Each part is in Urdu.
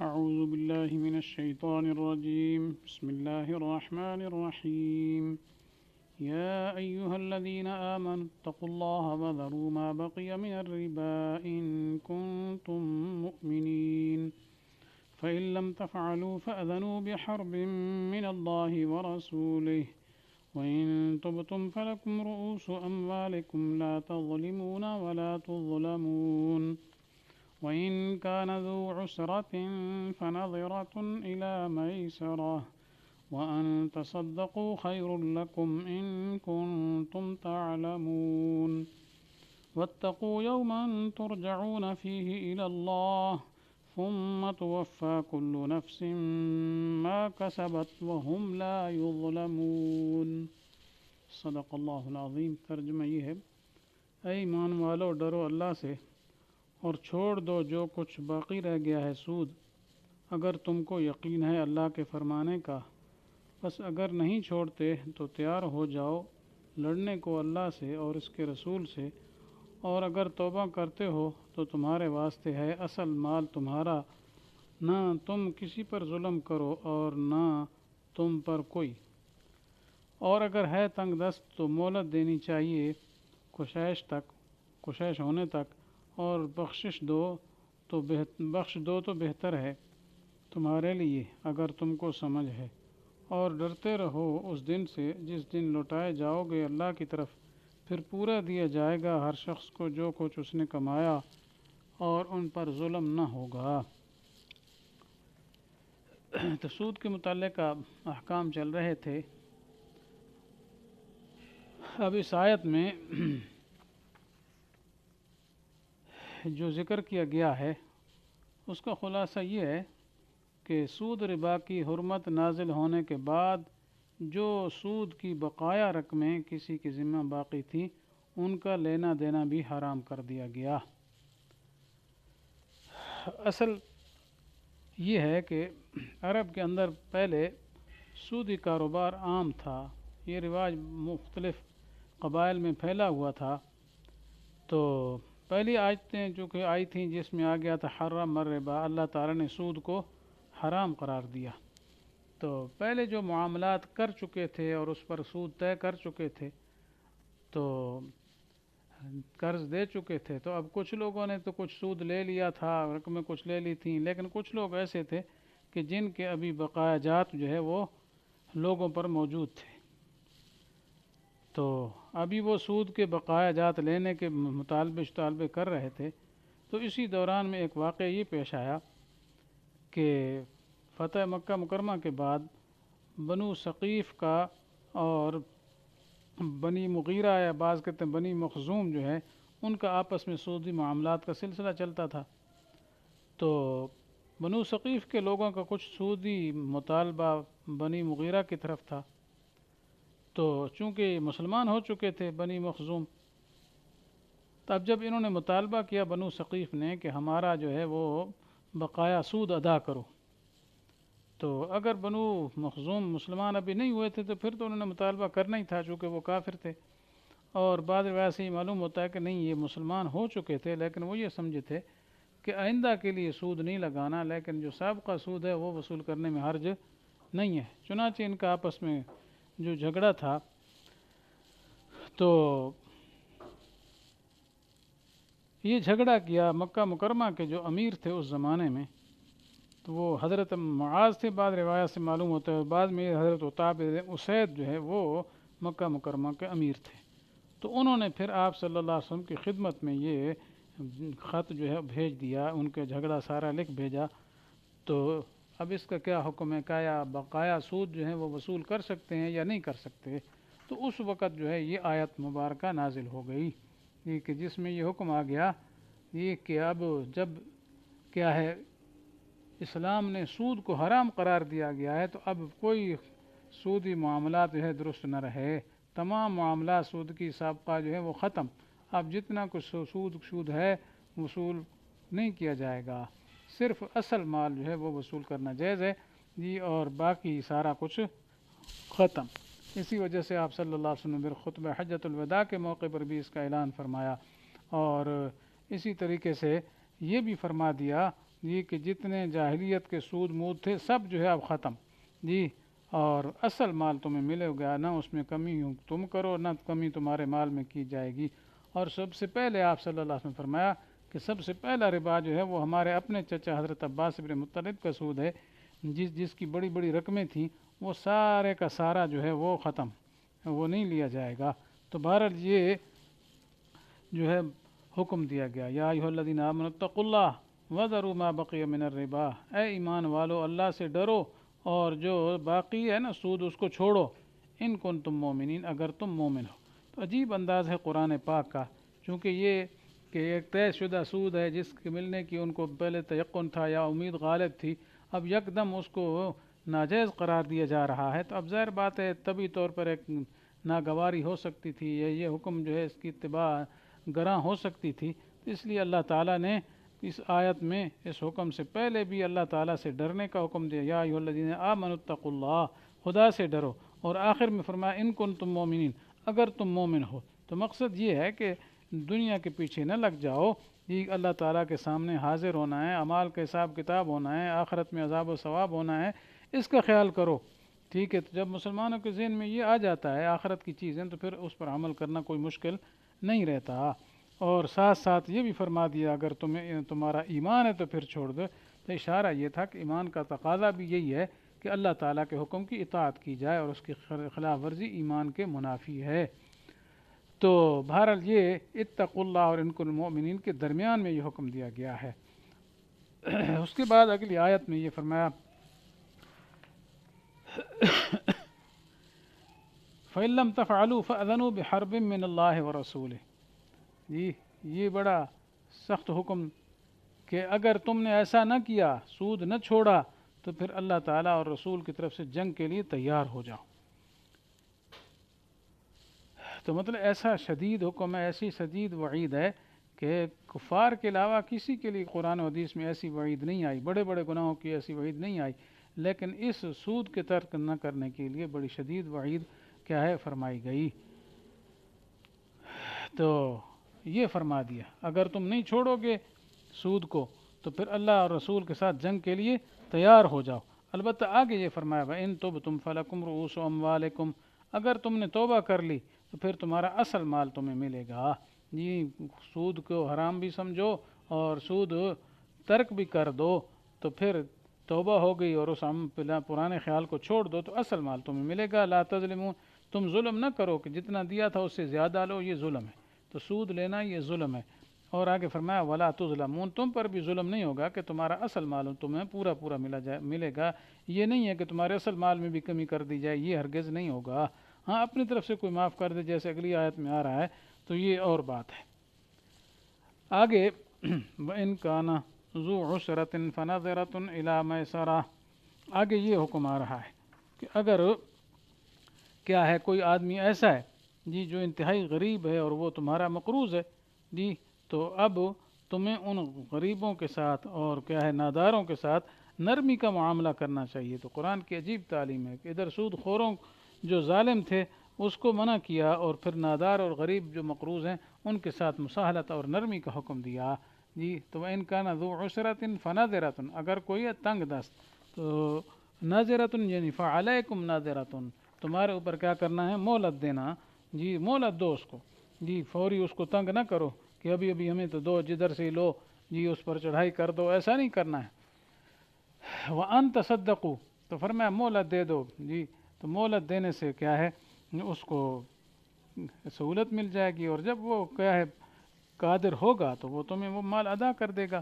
أعوذ بالله من الشيطان الرجيم بسم الله الرحمن الرحيم يا أيها الذين آمنوا اتقوا الله وذروا ما بقي من الربا إن كنتم مؤمنين فإن لم تفعلوا فأذنوا بحرب من الله ورسوله وإن تبتم فلكم رؤوس أموالكم لا تظلمون ولا تظلمون وإن كان ذو عسرة فنظرة إلى ميسرة وأن تصدقوا خير لكم إن كنتم تعلمون واتقوا يوما ترجعون فيه إلى الله ثم توفى كل نفس ما كسبت وهم لا يظلمون صدق اللہ العظیم۔ ترجمہ یہ ہے، اے ایمان والو ڈرو اللہ سے اور چھوڑ دو جو کچھ باقی رہ گیا ہے سود، اگر تم کو یقین ہے اللہ کے فرمانے کا، بس اگر نہیں چھوڑتے تو تیار ہو جاؤ لڑنے کو اللہ سے اور اس کے رسول سے، اور اگر توبہ کرتے ہو تو تمہارے واسطے ہے اصل مال تمہارا، نہ تم کسی پر ظلم کرو اور نہ تم پر کوئی، اور اگر ہے تنگ دست تو مہلت دینی چاہیے کشائش ہونے تک، اور بخش دو تو بہتر ہے تمہارے لیے اگر تم کو سمجھ ہے، اور ڈرتے رہو اس دن سے جس دن لوٹائے جاؤ گے اللہ کی طرف، پھر پورا دیا جائے گا ہر شخص کو جو کچھ اس نے کمایا، اور ان پر ظلم نہ ہوگا۔ تو سود کے متعلق احکام چل رہے تھے۔ اب اس آیت میں جو ذکر کیا گیا ہے اس کا خلاصہ یہ ہے کہ سود ربا کی حرمت نازل ہونے کے بعد جو سود کی بقایا رقمیں کسی کے ذمہ باقی تھیں ان کا لینا دینا بھی حرام کر دیا گیا۔ اصل یہ ہے کہ عرب کے اندر پہلے سودی کاروبار عام تھا، یہ رواج مختلف قبائل میں پھیلا ہوا تھا۔ تو پہلی آیتیں جو کہ آئی تھیں جس میں آ گیا تھا حرم الربا، اللہ تعالیٰ نے سود کو حرام قرار دیا۔ تو پہلے جو معاملات کر چکے تھے اور اس پر سود طے کر چکے تھے تو قرض دے چکے تھے، تو اب کچھ لوگوں نے تو کچھ سود لے لیا تھا، رقمیں کچھ لے لی تھیں، لیکن کچھ لوگ ایسے تھے کہ جن کے ابھی بقایا جات جو ہے وہ لوگوں پر موجود تھے، تو ابھی وہ سود کے بقایا جات لینے کے مطالبے کر رہے تھے۔ تو اسی دوران میں ایک واقعہ یہ پیش آیا کہ فتح مکہ مکرمہ کے بعد بنو ثقیف کا اور بنی مغیرہ یا بعض کہتے ہیں بنی مخزوم جو ہے ان کا آپس میں سودی معاملات کا سلسلہ چلتا تھا۔ تو بنو ثقیف کے لوگوں کا کچھ سودی مطالبہ بنی مغیرہ کی طرف تھا، تو چونکہ مسلمان ہو چکے تھے بنی مخزوم، تب جب انہوں نے مطالبہ کیا بنو ثقیف نے کہ ہمارا جو ہے وہ بقایا سود ادا کرو، تو اگر بنو مخزوم مسلمان ابھی نہیں ہوئے تھے تو پھر تو انہوں نے مطالبہ کرنا ہی تھا چونکہ وہ کافر تھے، اور بعض روایات سے یہ معلوم ہوتا ہے کہ نہیں یہ مسلمان ہو چکے تھے لیکن وہ یہ سمجھے تھے کہ آئندہ کے لیے سود نہیں لگانا، لیکن جو سابقہ سود ہے وہ وصول کرنے میں حرج نہیں ہے۔ چنانچہ ان کا آپس میں جو جھگڑا تھا، تو یہ جھگڑا کیا مکہ مکرمہ کے جو امیر تھے اس زمانے میں، تو وہ حضرت معاذ تھے، بعض روایات سے معلوم ہوتا ہے، بعد میں حضرت عتاب اسید جو ہے وہ مکہ مکرمہ کے امیر تھے۔ تو انہوں نے پھر آپ صلی اللہ علیہ وسلم کی خدمت میں یہ خط جو ہے بھیج دیا، ان کے جھگڑا سارا لکھ بھیجا۔ تو اب اس کا کیا حکم ہے، کیا بقایا سود جو ہے وہ وصول کر سکتے ہیں یا نہیں کر سکتے؟ تو اس وقت جو ہے یہ آیت مبارکہ نازل ہو گئی، یہ کہ جس میں یہ حکم آ گیا یہ کہ اب جب کیا ہے اسلام نے سود کو حرام قرار دیا گیا ہے تو اب کوئی سودی معاملات جو ہے درست نہ رہے، تمام معاملات سود کی سابقہ جو ہے وہ ختم، اب جتنا کچھ سود ہے وصول نہیں کیا جائے گا، صرف اصل مال جو ہے وہ وصول کرنا جائز ہے جی، اور باقی سارا کچھ ختم۔ اسی وجہ سے آپ صلی اللہ علیہ وسلم نے خطبہ حجۃ الوداع کے موقع پر بھی اس کا اعلان فرمایا، اور اسی طریقے سے یہ بھی فرما دیا جی کہ جتنے جاہلیت کے سود مود تھے سب جو ہے اب ختم جی، اور اصل مال تمہیں ملے گا، نہ اس میں کمی تم کرو نہ کمی تمہارے مال میں کی جائے گی۔ اور سب سے پہلے آپ صلی اللہ علیہ وسلم نے فرمایا کہ سب سے پہلا ربا جو ہے وہ ہمارے اپنے چچا حضرت عباس بن مطلب کا سود ہے، جس کی بڑی بڑی رقمیں تھیں، وہ سارے کا سارا جو ہے وہ ختم، وہ نہیں لیا جائے گا۔ تو بہرحال یہ جو ہے حکم دیا گیا، یا ایھا الذین آمنوا اتقوا اللہ وذروا ما بقی من الربا، اے ایمان والو اللہ سے ڈرو اور جو باقی ہے نا سود اس کو چھوڑو، ان کنتم مومنین، اگر تم مومن ہو۔ تو عجیب انداز ہے قرآن پاک کا، چونکہ یہ کہ ایک طے شدہ سود ہے جس کے ملنے کی ان کو پہلے تیقن تھا یا امید غالب تھی، اب یکدم اس کو ناجائز قرار دیا جا رہا ہے، تو اب ظاہر بات ہے طبی طور پر ایک ناگواری ہو سکتی تھی، یہ حکم جو ہے اس کی اتباع گراں ہو سکتی تھی، تو اس لیے اللہ تعالیٰ نے اس آیت میں اس حکم سے پہلے بھی اللہ تعالیٰ سے ڈرنے کا حکم دیا، یا ایھا الذین آمنوا اتقوا اللہ، خدا سے ڈرو، اور آخر میں فرمایا ان کنتم مومنین، اگر تم مومن ہو۔ تو مقصد یہ ہے کہ دنیا کے پیچھے نہ لگ جاؤ، یہ اللہ تعالیٰ کے سامنے حاضر ہونا ہے، اعمال کا حساب کتاب ہونا ہے، آخرت میں عذاب و ثواب ہونا ہے، اس کا خیال کرو، ٹھیک ہے۔ تو جب مسلمانوں کے ذہن میں یہ آ جاتا ہے آخرت کی چیزیں، تو پھر اس پر عمل کرنا کوئی مشکل نہیں رہتا۔ اور ساتھ ساتھ یہ بھی فرما دیا اگر تمہارا ایمان ہے تو پھر چھوڑ دو، تو اشارہ یہ تھا کہ ایمان کا تقاضا بھی یہی ہے کہ اللہ تعالیٰ کے حکم کی اطاعت کی جائے، اور اس کی خلاف ورزی ایمان کے منافی ہے۔ تو بہرحال یہ اتقوا اللہ اور ان المؤمنین کے درمیان میں یہ حکم دیا گیا ہے۔ اس کے بعد اگلی آیت میں یہ فرمایا فَإِن لَّمْ تَفْعَلُوا فَأْذَنُوا بِحَرْبٍ مِّنَ اللَّهِ وَرَسُولِهِ، جی یہ بڑا سخت حکم کہ اگر تم نے ایسا نہ کیا، سود نہ چھوڑا، تو پھر اللہ تعالیٰ اور رسول کی طرف سے جنگ کے لیے تیار ہو جاؤ۔ تو مطلب ایسا شدید حکم ہے، ایسی شدید وعید ہے کہ کفار کے علاوہ کسی کے لیے قرآن و حدیث میں ایسی وعید نہیں آئی، بڑے بڑے گناہوں کی ایسی وعید نہیں آئی، لیکن اس سود کے ترک نہ کرنے کے لیے بڑی شدید وعید کیا ہے فرمائی گئی۔ تو یہ فرما دیا اگر تم نہیں چھوڑو گے سود کو تو پھر اللہ اور رسول کے ساتھ جنگ کے لیے تیار ہو جاؤ۔ البتہ آگے یہ فرمایا وَإِن تُبْتُمْ فَلَكُمْ رُءُوسُ أَمْوَالِكُمْ، اگر تم نے توبہ کر لی تو پھر تمہارا اصل مال تمہیں ملے گا۔ جی سود کو حرام بھی سمجھو اور سود ترک بھی کر دو تو پھر توبہ ہو گئی اور اس پرانے خیال کو چھوڑ دو تو اصل مال تمہیں ملے گا۔ لا تظلمون، تم ظلم نہ کرو کہ جتنا دیا تھا اس سے زیادہ لو، یہ ظلم ہے، تو سود لینا یہ ظلم ہے۔ اور آگے فرمایا ولا تظلمون، تم پر بھی ظلم نہیں ہوگا کہ تمہارا اصل مال تمہیں پورا پورا ملے گا، یہ نہیں ہے کہ تمہارے اصل مال میں بھی کمی کر دی جائے، یہ ہرگز نہیں ہوگا۔ ہاں اپنی طرف سے کوئی معاف کر دے جیسے اگلی آیت میں آ رہا ہے تو یہ اور بات ہے۔ آگے وَإِن كَانَ ذُو عُسْرَةٍ فَنَظِرَةٌ إِلَىٰ مَيْسَرَةٍ، آگے یہ حکم آ رہا ہے کہ اگر کیا ہے کوئی آدمی ایسا ہے جی جو انتہائی غریب ہے اور وہ تمہارا مقروض ہے جی، تو اب تمہیں ان غریبوں کے ساتھ اور کیا ہے ناداروں کے ساتھ نرمی کا معاملہ کرنا چاہیے۔ تو قرآن کی عجیب تعلیم ہے کہ ادھر سود خوروں جو ظالم تھے اس کو منع کیا، اور پھر نادار اور غریب جو مقروض ہیں ان کے ساتھ مساہلت اور نرمی کا حکم دیا جی۔ تو وَإِن كَانَ ذُو عُسْرَةٍ فَنَظِرَةٌ، اگر کوئی ہے تنگ دست تو نَظِرَةٌ یعنی فَعَلَيْكُمْ نَظِرَةٌ، تمہارے اوپر کیا کرنا ہے مہلت دینا جی، مہلت دو اس کو جی، فوری اس کو تنگ نہ کرو کہ ابھی ابھی ہمیں تو دو، جدھر سے لو جی اس پر چڑھائی کر دو، ایسا نہیں کرنا ہے۔ وَأَن تَصَدَّقُوا، تو فرمایا مہلت دے دو جی، تو مہلت دینے سے کیا ہے اس کو سہولت مل جائے گی، اور جب وہ کیا ہے قادر ہوگا تو وہ تمہیں وہ مال ادا کر دے گا۔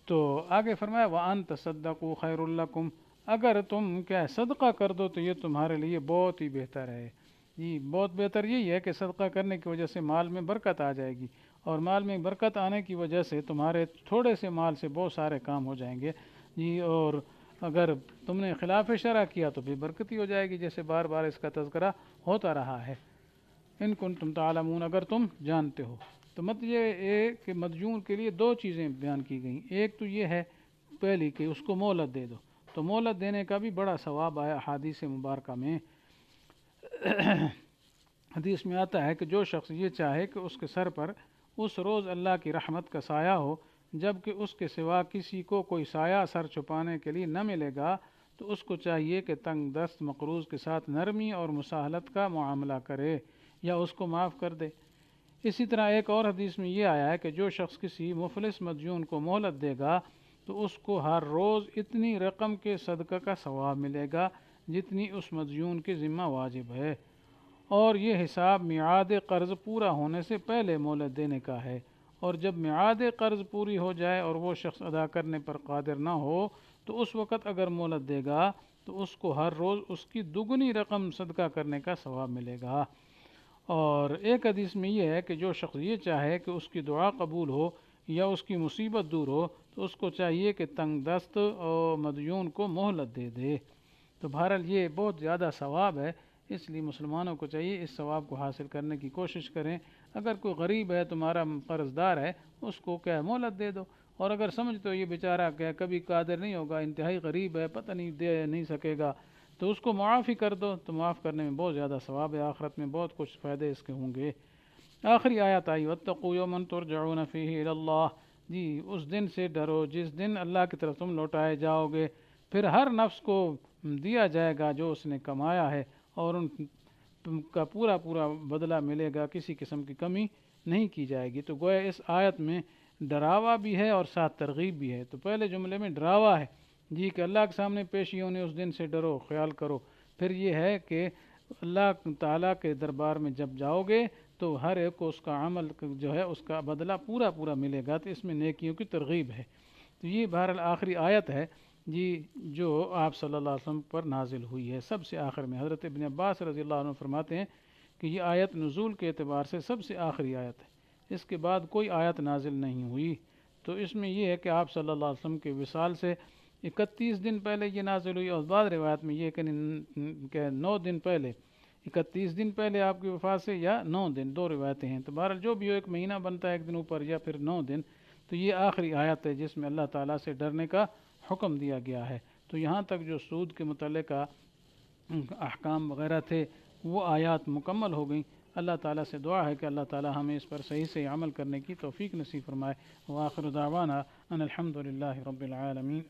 تو آگے فرمایا وَأَن تَصَدَّقُوا خَيْرٌ لَكُمْ، اگر تم کیا ہے صدقہ کر دو تو یہ تمہارے لیے بہت ہی بہتر ہے جی۔ بہت بہتر یہی ہے کہ صدقہ کرنے کی وجہ سے مال میں برکت آ جائے گی، اور مال میں برکت آنے کی وجہ سے تمہارے تھوڑے سے مال سے بہت سارے کام ہو جائیں گے جی، اور اگر تم نے خلاف شرع کیا تو بے برکتی ہو جائے گی، جیسے بار بار اس کا تذکرہ ہوتا رہا ہے۔ ان کنتم تعلمون، اگر تم جانتے ہو۔ تو مطلب یہ ہے کہ مدیون کے لیے دو چیزیں بیان کی گئیں، ایک تو یہ ہے پہلی کہ اس کو مہلت دے دو، تو مہلت دینے کا بھی بڑا ثواب آیا حدیث مبارکہ میں۔ حدیث میں آتا ہے کہ جو شخص یہ چاہے کہ اس کے سر پر اس روز اللہ کی رحمت کا سایہ ہو جب کہ اس کے سوا کسی کو کوئی سایہ سر چھپانے کے لیے نہ ملے گا تو اس کو چاہیے کہ تنگ دست مقروض کے ساتھ نرمی اور مساہلت کا معاملہ کرے یا اس کو معاف کر دے۔ اسی طرح ایک اور حدیث میں یہ آیا ہے کہ جو شخص کسی مفلس مدیون کو مہلت دے گا تو اس کو ہر روز اتنی رقم کے صدقہ کا ثواب ملے گا جتنی اس مدیون کے ذمہ واجب ہے، اور یہ حساب میعاد قرض پورا ہونے سے پہلے مہلت دینے کا ہے، اور جب میعاد قرض پوری ہو جائے اور وہ شخص ادا کرنے پر قادر نہ ہو تو اس وقت اگر مہلت دے گا تو اس کو ہر روز اس کی دگنی رقم صدقہ کرنے کا ثواب ملے گا۔ اور ایک حدیث میں یہ ہے کہ جو شخص یہ چاہے کہ اس کی دعا قبول ہو یا اس کی مصیبت دور ہو تو اس کو چاہیے کہ تنگ دست اور مدیون کو مہلت دے دے۔ تو بہرحال یہ بہت زیادہ ثواب ہے، اس لیے مسلمانوں کو چاہیے اس ثواب کو حاصل کرنے کی کوشش کریں۔ اگر کوئی غریب ہے تمہارا قرض دار ہے اس کو کیا مہلت دے دو، اور اگر سمجھتے ہو یہ بیچارہ کیا کبھی قادر نہیں ہوگا، انتہائی غریب ہے، پتہ نہیں دے نہیں سکے گا، تو اس کو معاف ہی کر دو، تو معاف کرنے میں بہت زیادہ ثواب ہے، آخرت میں بہت کچھ فائدے اس کے ہوں گے۔ آخری آیت آئی واتقوا یوما ترجعون فیہ الی اللہ، جی اس دن سے ڈرو جس دن اللہ کی طرف تم لوٹائے جاؤ گے، پھر ہر نفس کو دیا جائے گا جو اس نے کمایا ہے، اور ان کا پورا پورا بدلہ ملے گا، کسی قسم کی کمی نہیں کی جائے گی۔ تو گویا اس آیت میں ڈراوا بھی ہے اور ساتھ ترغیب بھی ہے۔ تو پہلے جملے میں ڈراوا ہے جی کہ اللہ کے سامنے پیشی ہونے اس دن سے ڈرو، خیال کرو، پھر یہ ہے کہ اللہ تعالیٰ کے دربار میں جب جاؤ گے تو ہر ایک کو اس کا عمل جو ہے اس کا بدلہ پورا پورا ملے گا، تو اس میں نیکیوں کی ترغیب ہے۔ تو یہ بہرحال آخری آیت ہے جی جو آپ صلی اللہ علیہ وسلم پر نازل ہوئی ہے سب سے آخر میں۔ حضرت ابن عباس رضی اللہ عنہ فرماتے ہیں کہ یہ آیت نزول کے اعتبار سے سب سے آخری آیت ہے، اس کے بعد کوئی آیت نازل نہیں ہوئی۔ تو اس میں یہ ہے کہ آپ صلی اللہ علیہ وسلم کے وصال سے 31 دن پہلے یہ نازل ہوئی، اور بعض روایت میں یہ کہ 9 دن پہلے، 31 دن پہلے آپ کی وفات سے یا 9 دن، دو روایتیں ہیں۔ تو بہرحال جو بھی ہو، ایک مہینہ بنتا ہے ایک دن اوپر یا پھر 9 دن، تو یہ آخری آیت ہے جس میں اللہ تعالیٰ سے ڈرنے کا حکم دیا گیا ہے۔ تو یہاں تک جو سود کے متعلق احکام وغیرہ تھے وہ آیات مکمل ہو گئیں۔ اللہ تعالیٰ سے دعا ہے کہ اللہ تعالیٰ ہمیں اس پر صحیح سے عمل کرنے کی توفیق نصیب فرمائے۔ وآخر دعوانا ان الحمد للہ رب العالمین۔